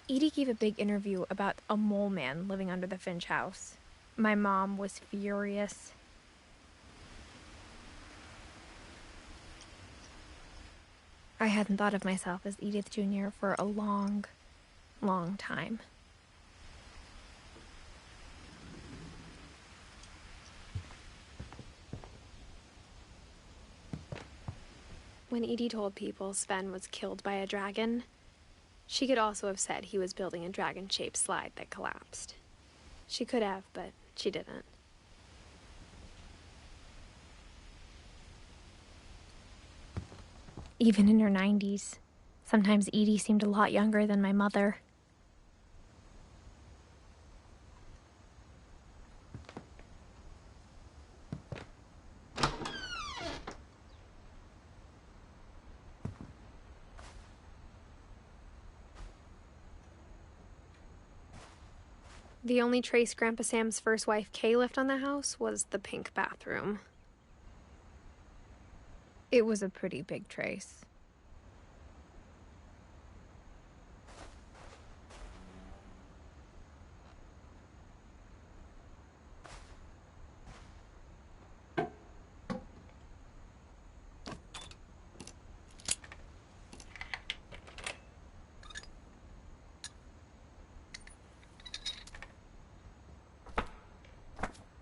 Edie gave a big interview about a mole man living under the Finch house. My mom was furious. I hadn't thought of myself as Edith Jr. for a long, long time. When Edie told people Sven was killed by a dragon, she could also have said he was building a dragon-shaped slide that collapsed. She could have, but she didn't. Even in her 90s, sometimes Edie seemed a lot younger than my mother. The only trace Grandpa Sam's first wife, Kay, left on the house was the pink bathroom. It was a pretty big trace.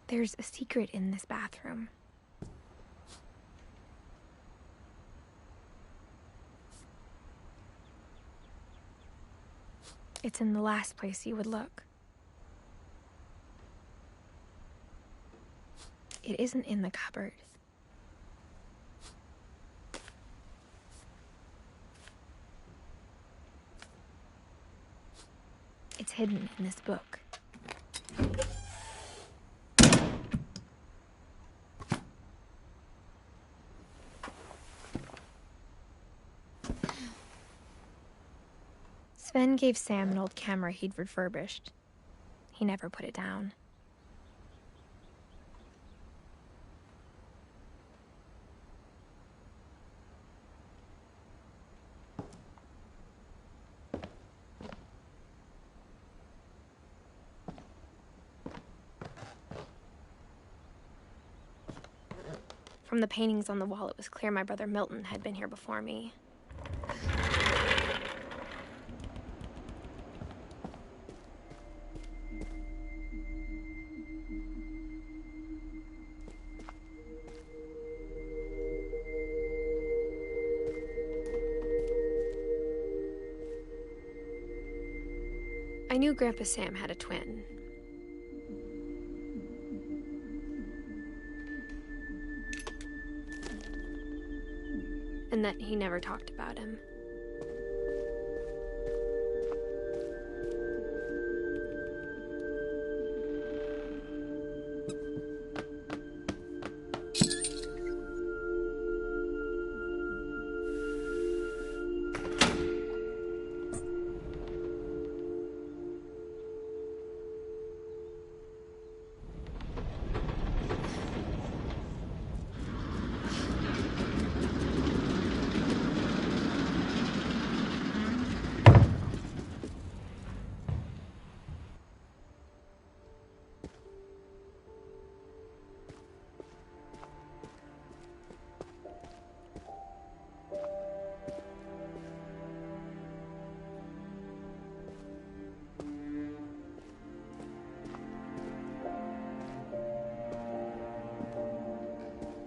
There's a secret in this bathroom. It's in the last place you would look. It isn't in the cupboard. It's hidden in this book. Sven gave Sam an old camera he'd refurbished. He never put it down. From the paintings on the wall, it was clear my brother Milton had been here before me. I knew Grandpa Sam had a twin. And that he never talked about him.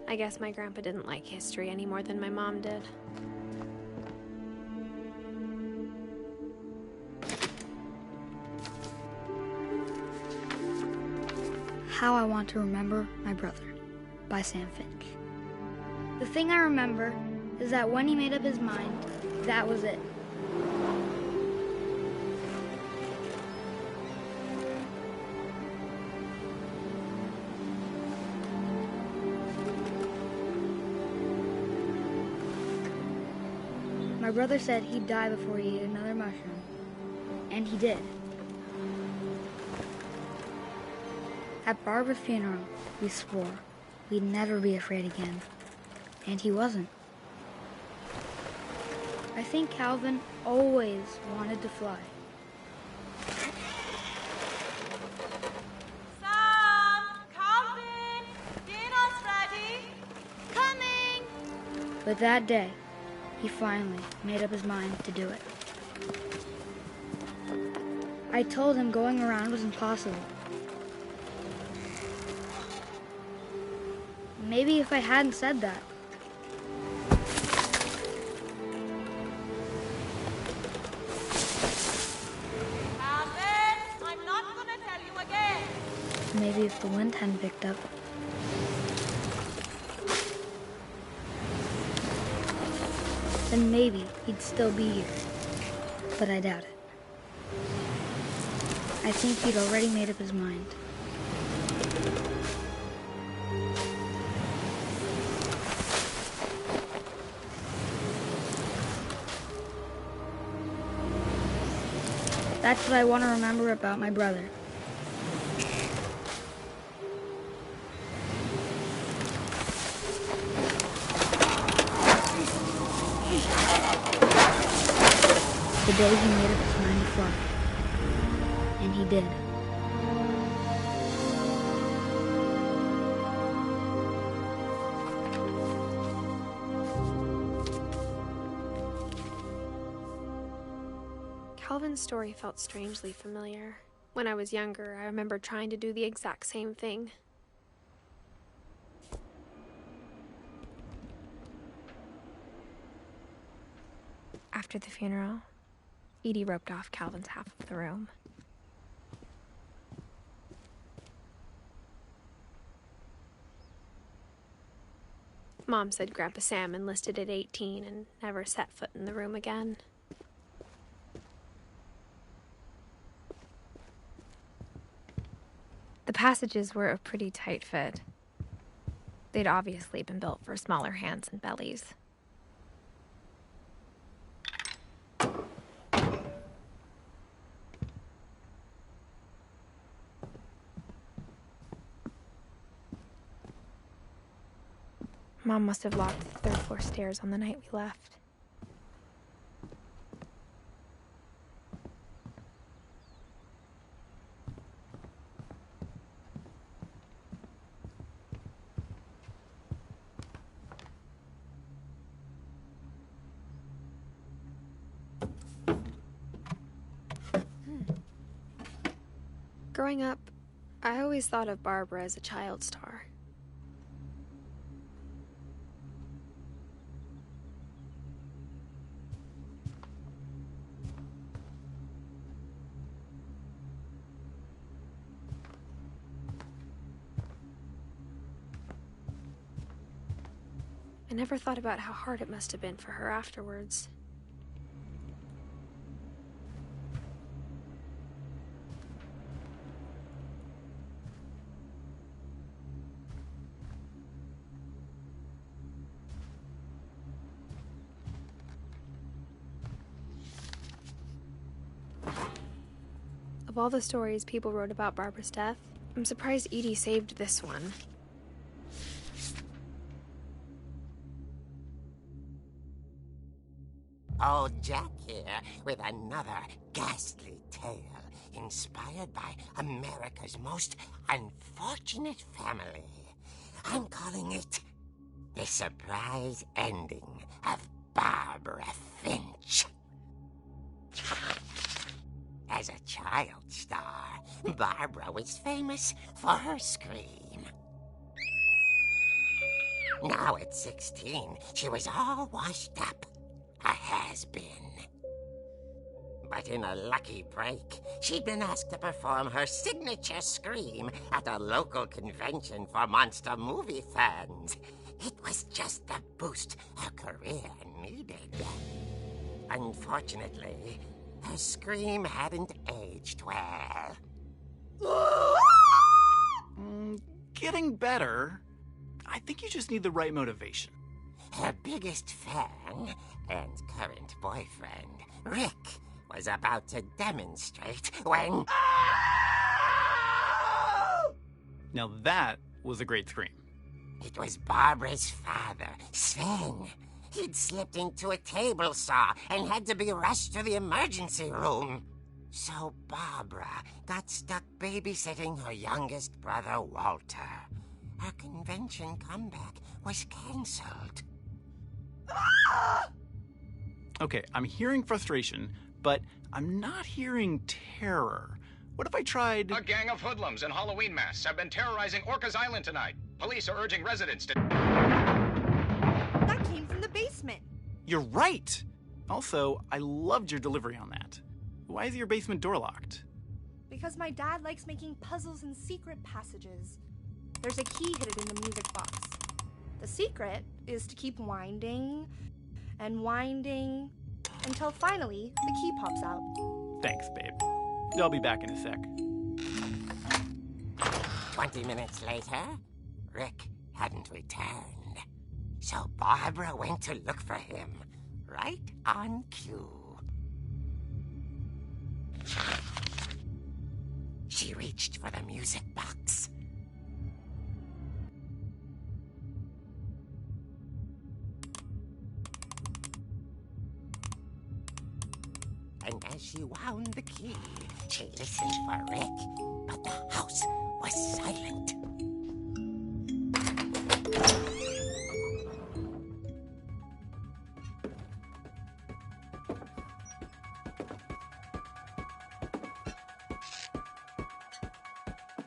I guess my grandpa didn't like history any more than my mom did. How I Want to Remember My Brother by Sam Finch. The thing I remember is that when he made up his mind, that was it. My brother said he'd die before he ate another mushroom, and he did. At Barbara's funeral, we swore we'd never be afraid again, and he wasn't. I think Calvin always wanted to fly, But that day, he finally made up his mind to do it. I told him going around was impossible. Maybe if I hadn't said that. Alice, I'm not gonna tell you again. Maybe if the wind hadn't picked up. Then maybe he'd still be here. But I doubt it. I think he'd already made up his mind. That's what I want to remember about my brother. The day he made up his mind to fly. And he did. Calvin's story felt strangely familiar. When I was younger, I remember trying to do the exact same thing. After the funeral, Edie roped off Calvin's half of the room. Mom said Grandpa Sam enlisted at 18 and never set foot in the room again. The passages were a pretty tight fit. They'd obviously been built for smaller hands and bellies. Mom must have locked the third floor stairs on the night we left. Growing up, I always thought of Barbara as a child star. I never thought about how hard it must have been for her afterwards. Of all the stories people wrote about Barbara's death, I'm surprised Edie saved this one. Old Jack here with another ghastly tale inspired by America's most unfortunate family. I'm calling it The Surprise Ending of Barbara Finch. As a child star, Barbara was famous for her scream. Now at 16, she was all washed up. A has-been. But in a lucky break, she'd been asked to perform her signature scream at a local convention for monster movie fans. It was just the boost her career needed. Unfortunately, her scream hadn't aged well. Getting better. I think you just need the right motivation. Her biggest fan and current boyfriend, Rick, was about to demonstrate when... Now that was a great scream. It was Barbara's father, Sven. He'd slipped into a table saw and had to be rushed to the emergency room. So Barbara got stuck babysitting her youngest brother, Walter. Her convention comeback was cancelled. Okay, I'm hearing frustration, but I'm not hearing terror. What if I tried... A gang of hoodlums in Halloween masks have been terrorizing Orcas Island tonight. Police are urging residents to... That came from the basement. You're right! Also, I loved your delivery on that. Why is your basement door locked? Because my dad likes making puzzles and secret passages. There's a key hidden in the music box. The secret is to keep winding and winding until finally the key pops out. Thanks, babe. I'll be back in a sec. 20 minutes later, Rick hadn't returned. So Barbara went to look for him, right on cue. She reached for the music box. And as she wound the key, she listened for Rick, but the house was silent.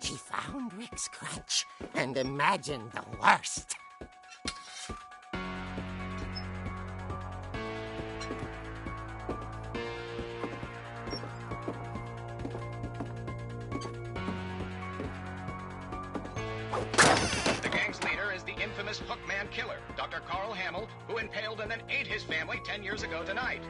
She found Rick's crutch and imagined the worst. The gang's leader is the infamous Hookman killer, Dr. Carl Hamill, who impaled and then ate his family 10 years ago tonight.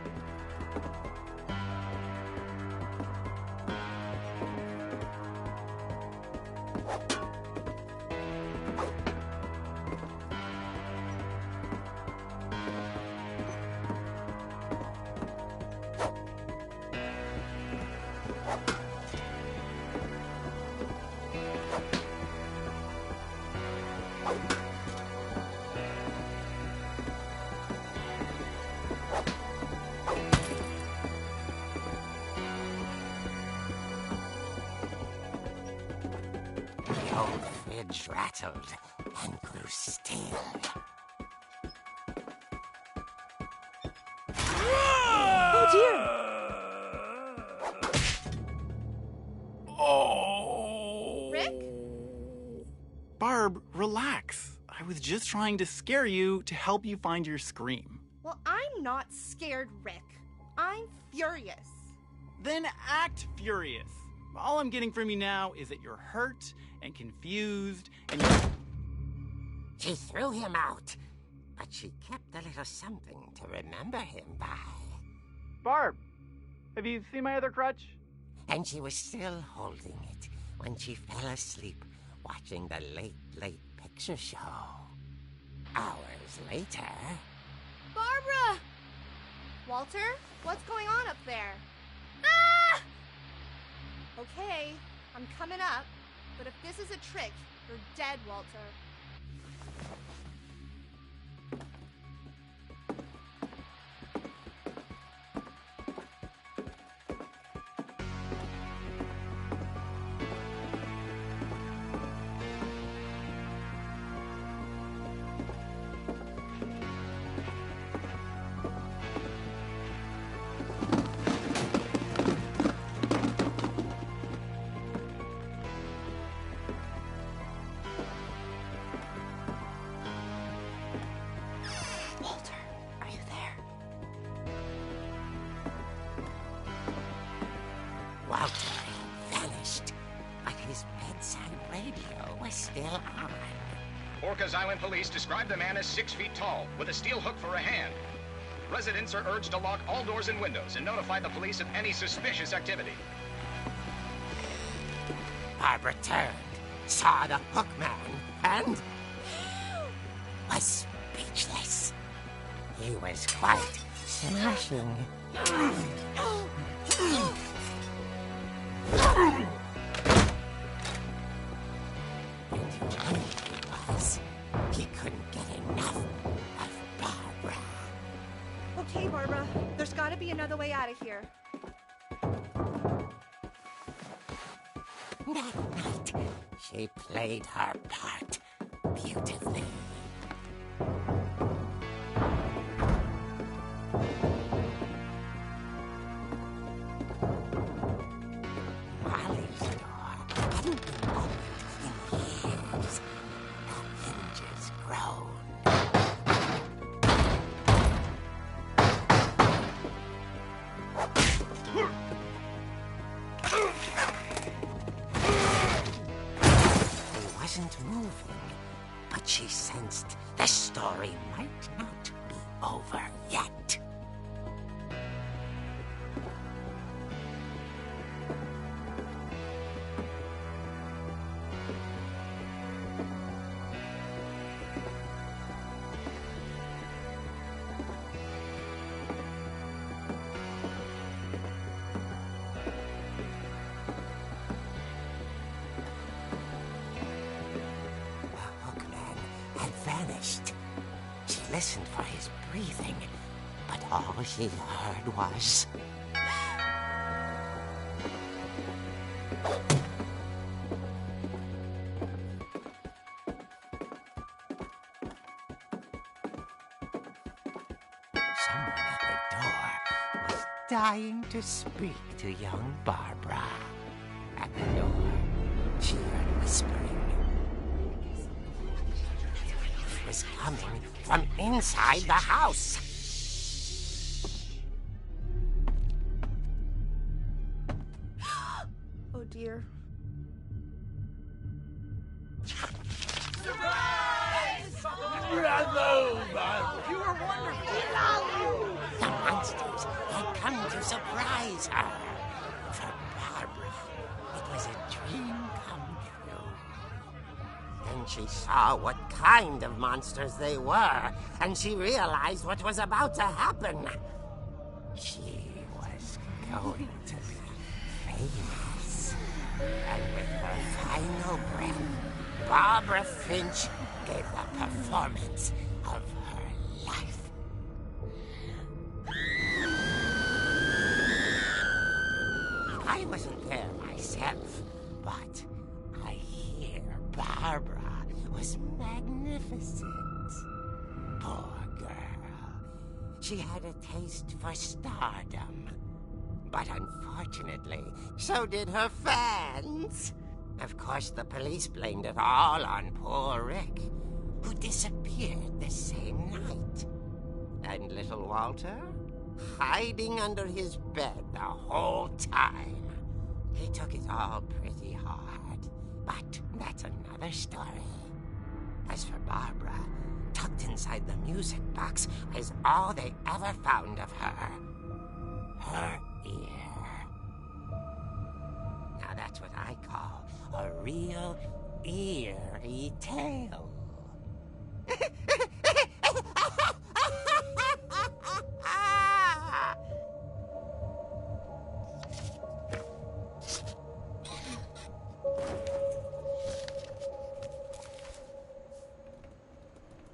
The old fridge rattled and grew still. Oh dear! Oh! Rick? Barb, relax. I was just trying to scare you to help you find your scream. Well, I'm not scared, Rick. I'm furious. Then act furious. All I'm getting from you now is that you're hurt and confused and you're... She threw him out, but she kept a little something to remember him by. Barb, have you seen my other crutch? And she was still holding it when she fell asleep watching the late picture show. Hours later... Barbara! Walter, what's going on up there? Ah! Okay, I'm coming up, but if this is a trick, you're dead, Walter. Walter, are you there? Walter had vanished, but his bedside radio was still on. Orcas Island police describe the man as 6 feet tall, with a steel hook for a hand. Residents are urged to lock all doors and windows and notify the police of any suspicious activity. Barbara turned, saw the Hookman, and was speechless. He was quite smashing. And who he was, he couldn't get enough of Barbara. Okay, Barbara, there's gotta be another way out of here. That night, she played her part beautifully. wasn't moving, but she sensed the story might not be over yet. She listened for his breathing, but all she heard was... Someone at the door was dying to speak to young Barbara. At the door, she heard whispering. It was coming from inside the house. Oh dear. Bravo, Bob! You were wonderful! The monsters had come to surprise her. For Barbara, it was a dream come true. Then she saw what kind of monsters they were, and she realized what was about to happen. She was going to be famous. And with her final breath, Barbara Finch gave the performance of her life. I wasn't there myself, but I hear Barbara was magnificent. Poor girl. She had a taste for stardom. But unfortunately, so did her fans. Of course, the police blamed it all on poor Rick, who disappeared the same night. And little Walter, hiding under his bed the whole time. He took it all pretty hard, but that's another story. As for Barbara, tucked inside the music box is all they ever found of her. Her ear. Now that's what I call a real eerie tale.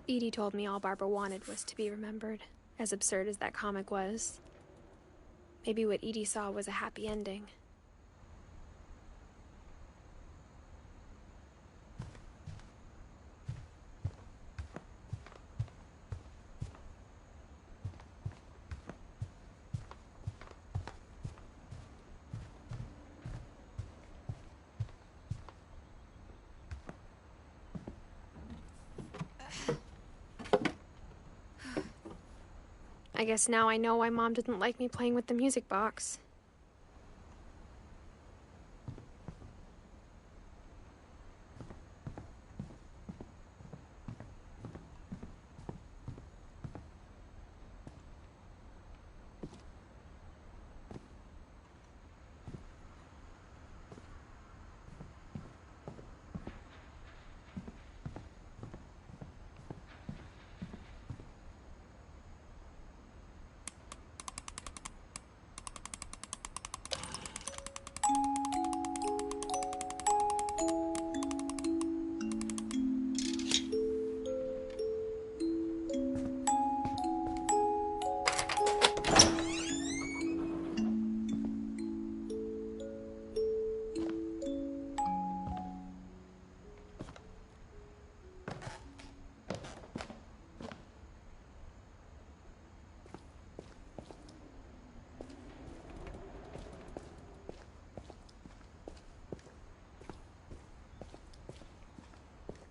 Edie told me all Barbara wanted was to be remembered, as absurd as that comic was. Maybe what Edie saw was a happy ending. I guess now I know why Mom didn't like me playing with the music box.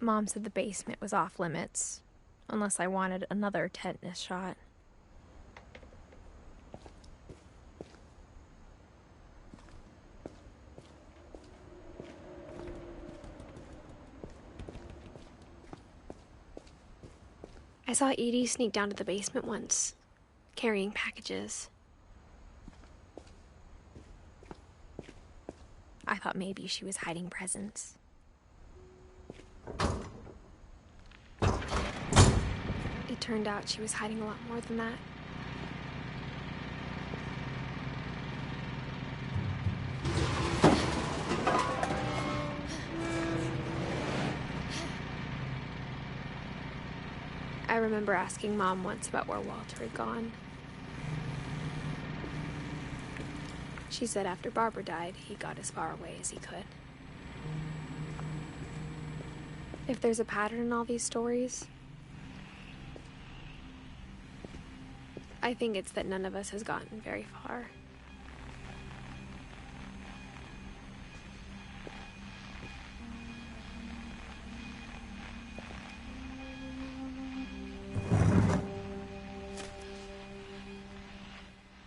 Mom said the basement was off limits, unless I wanted another tetanus shot. saw Edie sneak down to the basement once, carrying packages. I thought maybe she was hiding presents. It turned out she was hiding a lot more than that. I remember asking Mom once about where Walter had gone. She said after Barbara died, he got as far away as he could. If there's a pattern in all these stories, I think it's that none of us has gotten very far.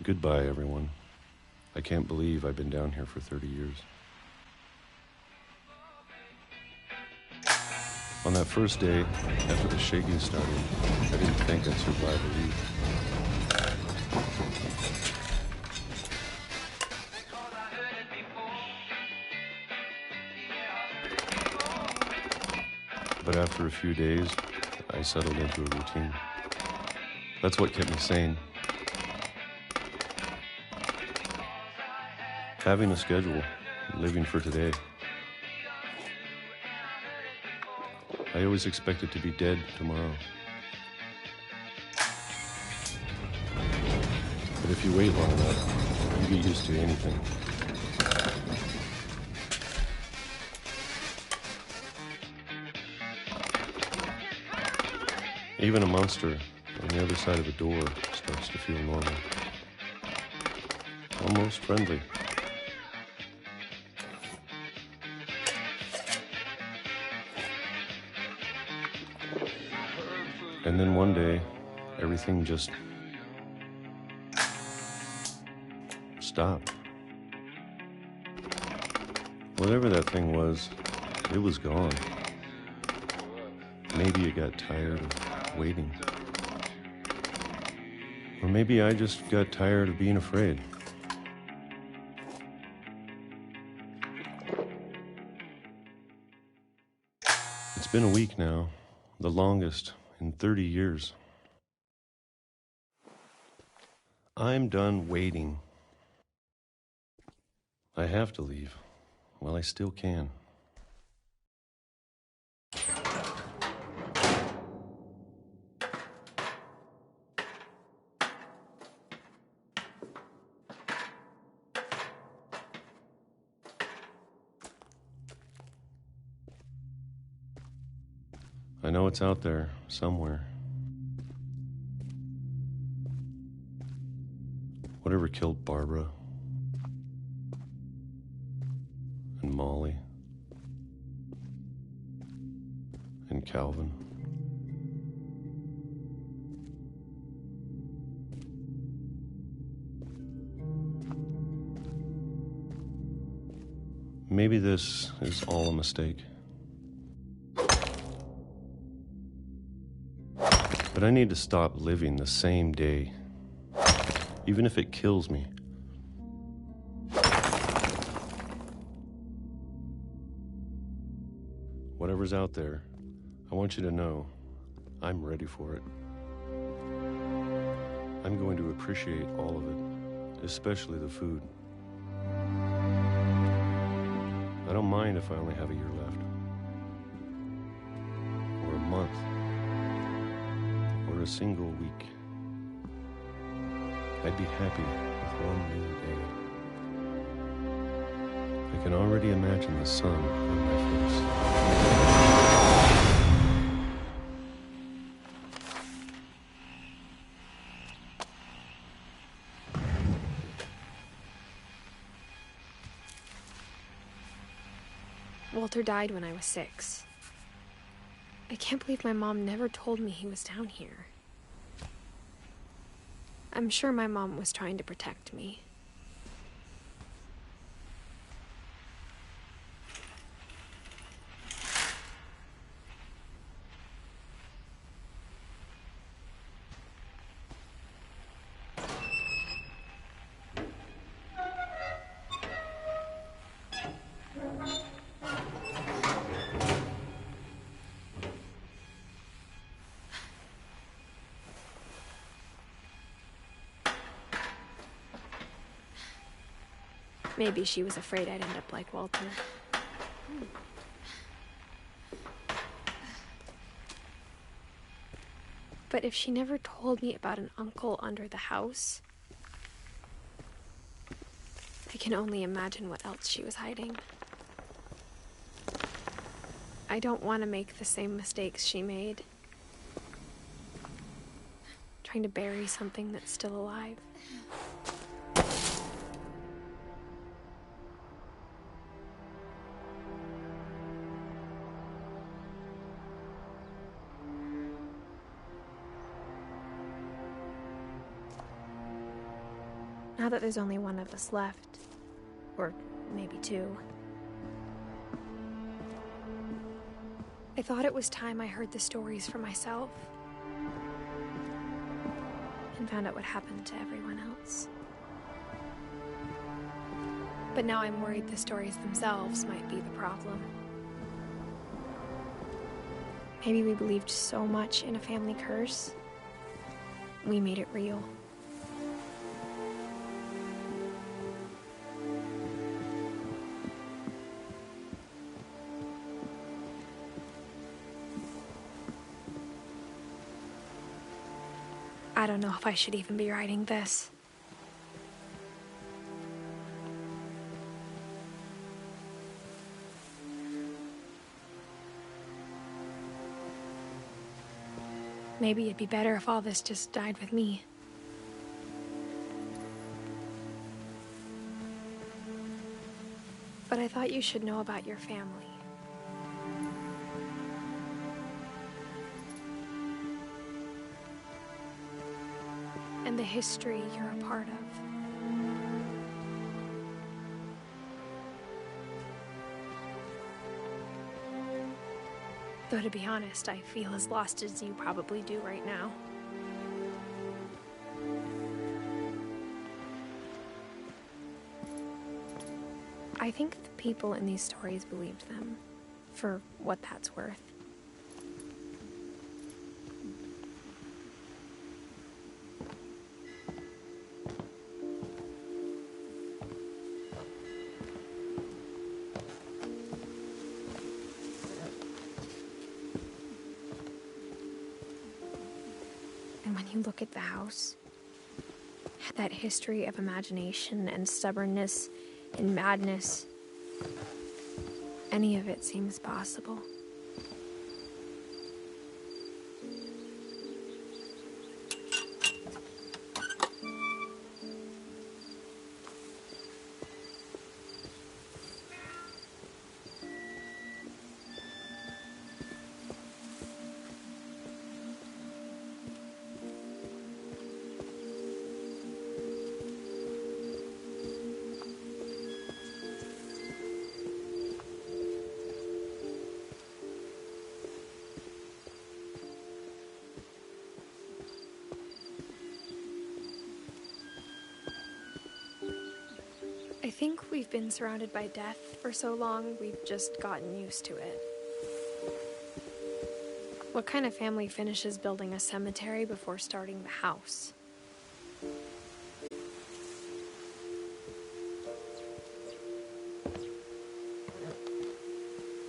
Goodbye, everyone. I can't believe I've been down here for 30 years. On that first day, after the shaking started, I didn't think I'd survive a week. But after a few days, I settled into a routine. That's what kept me sane. Having a schedule, living for today. I always expected to be dead tomorrow. But if you wait long enough, you get used to anything. Even a monster on the other side of a door starts to feel normal. Almost friendly. And then one day, everything just stopped. Whatever that thing was, it was gone. Maybe it got tired of waiting. Or maybe I just got tired of being afraid. It's been a week now, the longest in 30 years. I'm done waiting. I have to leave while I still can. I know it's out there somewhere. Whatever killed Barbara and Molly and Calvin. Maybe this is all a mistake. But I need to stop living the same day, even if it kills me. Whatever's out there, I want you to know I'm ready for it. I'm going to appreciate all of it, especially the food. I don't mind if I only have a year left, or a month, or a single week. I'd be happy with one new day. I can already imagine the sun on my face. Walter died when I was 6. I can't believe my mom never told me he was down here. I'm sure my mom was trying to protect me. Maybe she was afraid I'd end up like Walter. But if she never told me about an uncle under the house, I can only imagine what else she was hiding. I don't want to make the same mistakes she made. Trying to bury something that's still alive. Now that there's only one of us left, or maybe two, I thought it was time I heard the stories for myself and found out what happened to everyone else. But now I'm worried the stories themselves might be the problem. Maybe we believed so much in a family curse, we made it real. I don't know if I should even be writing this. Maybe it'd be better if all this just died with me. But I thought you should know about your family. And the history you're a part of. Though to be honest, I feel as lost as you probably do right now. I think the people in these stories believed them, for what that's worth. And when you look at the house, that history of imagination and stubbornness and madness, any of it seems possible. I think we've been surrounded by death for so long, we've just gotten used to it. What kind of family finishes building a cemetery before starting the house?